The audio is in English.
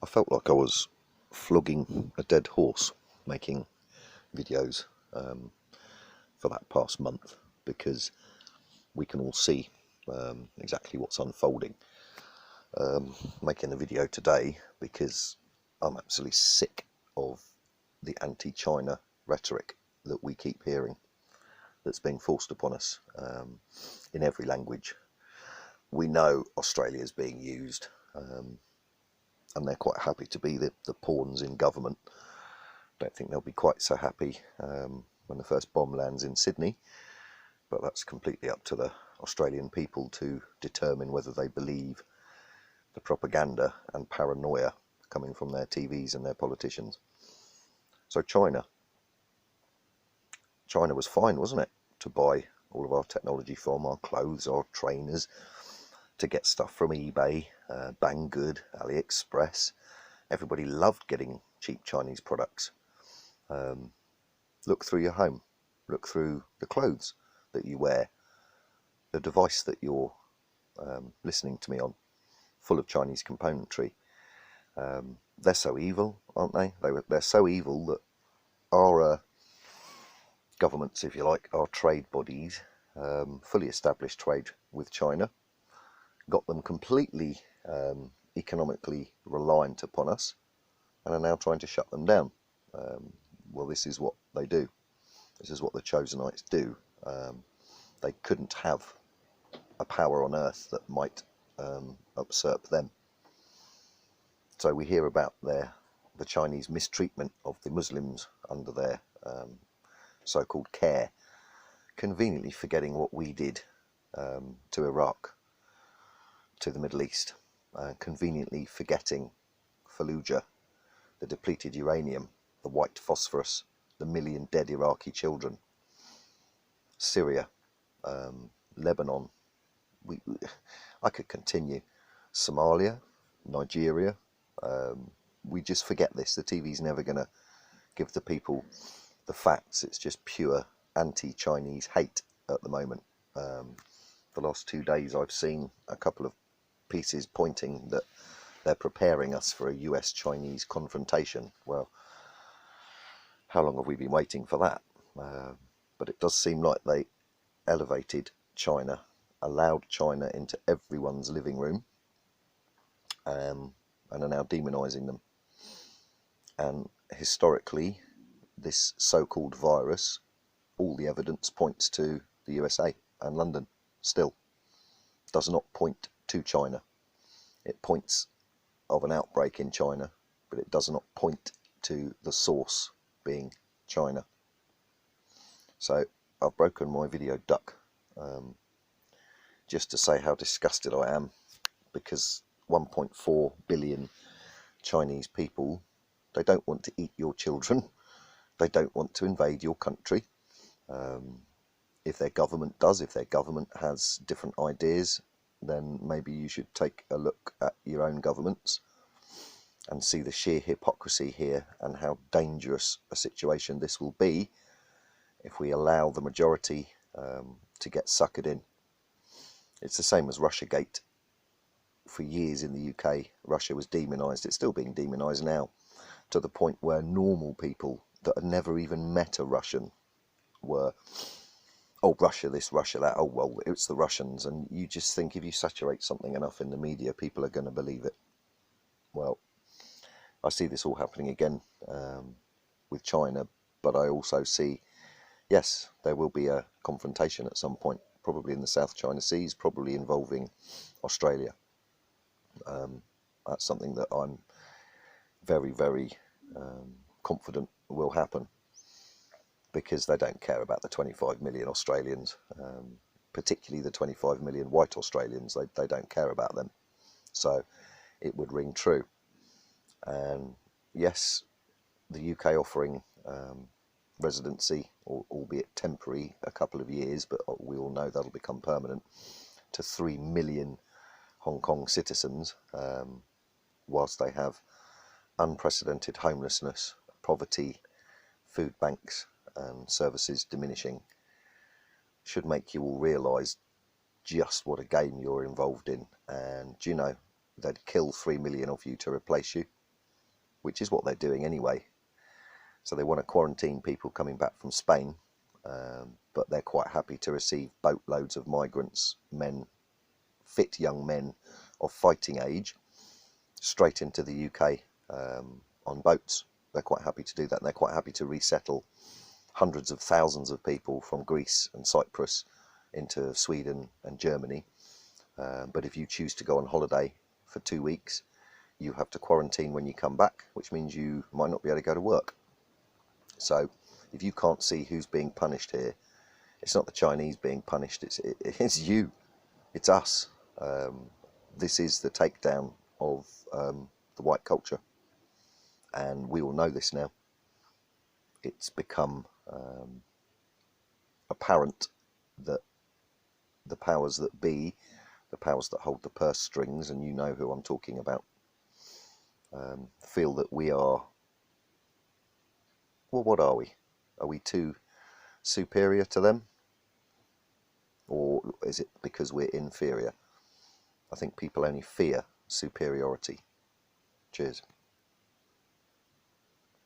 I felt like I was flogging a dead horse making videos for that past month, because we can all see exactly what's unfolding. Making a video today because I'm absolutely sick of the anti-China rhetoric that we keep hearing, that's being forced upon us in every language. We know Australia is being used, and they're quite happy to be the pawns in government. Don't think they'll be quite so happy when the first bomb lands in Sydney, but that's completely up to the Australian people to determine whether they believe the propaganda and paranoia coming from their TVs and their politicians. So China was fine, wasn't it, to buy all of our technology from, our clothes, our trainers, to get stuff from eBay, Banggood, AliExpress. Everybody loved getting cheap Chinese products. Look through your home, look through the clothes that you wear, the device that you're listening to me on, full of Chinese componentry. They're so evil, aren't they? They're so evil that our governments, if you like, our trade bodies, fully established trade with China, got them completely economically reliant upon us, and are now trying to shut them down. Well, this is what they do. This is what the Chosenites do. They couldn't have a power on earth that might usurp them. So we hear about the Chinese mistreatment of the Muslims under their so-called care, conveniently forgetting what we did to Iraq, to the Middle East, conveniently forgetting Fallujah, the depleted uranium, the white phosphorus, the million dead Iraqi children, Syria, Lebanon. I could continue. Somalia, Nigeria. We just forget this. The TV's never going to give the people the facts. It's just pure anti-Chinese hate at the moment. The last 2 days I've seen a couple of pieces pointing that they're preparing us for a US-Chinese confrontation. Well, how long have we been waiting for that? But it does seem like they elevated China, allowed China into everyone's living room, and are now demonizing them. And historically, this so-called virus, all the evidence points to the USA and London. Still does not point to China. It points of an outbreak in China, but it does not point to the source being China. So I've broken my video duck just to say how disgusted I am, because 1.4 billion Chinese people, they don't want to eat your children. They don't want to invade your country. If their government does, if their government has different ideas, then maybe you should take a look at your own governments and see the sheer hypocrisy here, and how dangerous a situation this will be if we allow the majority to get suckered in. It's the same as Russiagate. For years in the UK, Russia was demonized. It's still being demonized now, to the point where normal people that had never even met a Russian were, oh, Russia this, Russia that, oh, well, it's the Russians. And you just think, if you saturate something enough in the media, people are going to believe it. Well, I see this all happening again with China, but I also see, yes, there will be a confrontation at some point, probably in the South China Seas, probably involving Australia. That's something that I'm very, very confident will happen, because they don't care about the 25 million Australians, particularly the 25 million white Australians. They don't care about them. So it would ring true. And yes, the UK offering residency, albeit temporary, a couple of years, but we all know that'll become permanent, to 3 million Hong Kong citizens, whilst they have unprecedented homelessness, poverty, food banks and services diminishing, should make you all realise just what a game you're involved in. And you know, they'd kill 3 million of you to replace you. which is what they're doing anyway. So they want to quarantine people coming back from Spain, but they're quite happy to receive boatloads of migrants, men, fit young men of fighting age, straight into the UK on boats. They're quite happy to do that, and they're quite happy to resettle hundreds of thousands of people from Greece and Cyprus into Sweden and Germany. But if you choose to go on holiday for 2 weeks, you have to quarantine when you come back, which means you might not be able to go to work. So if you can't see who's being punished here, it's not the Chinese being punished, it's you, it's us. This is the takedown of the white culture, and we all know this now. It's become apparent that the powers that be, the powers that hold the purse strings, and you know who I'm talking about, feel that we are, well, what are we? Are we too superior to them? Or is it because we're inferior? I think people only fear superiority. Cheers.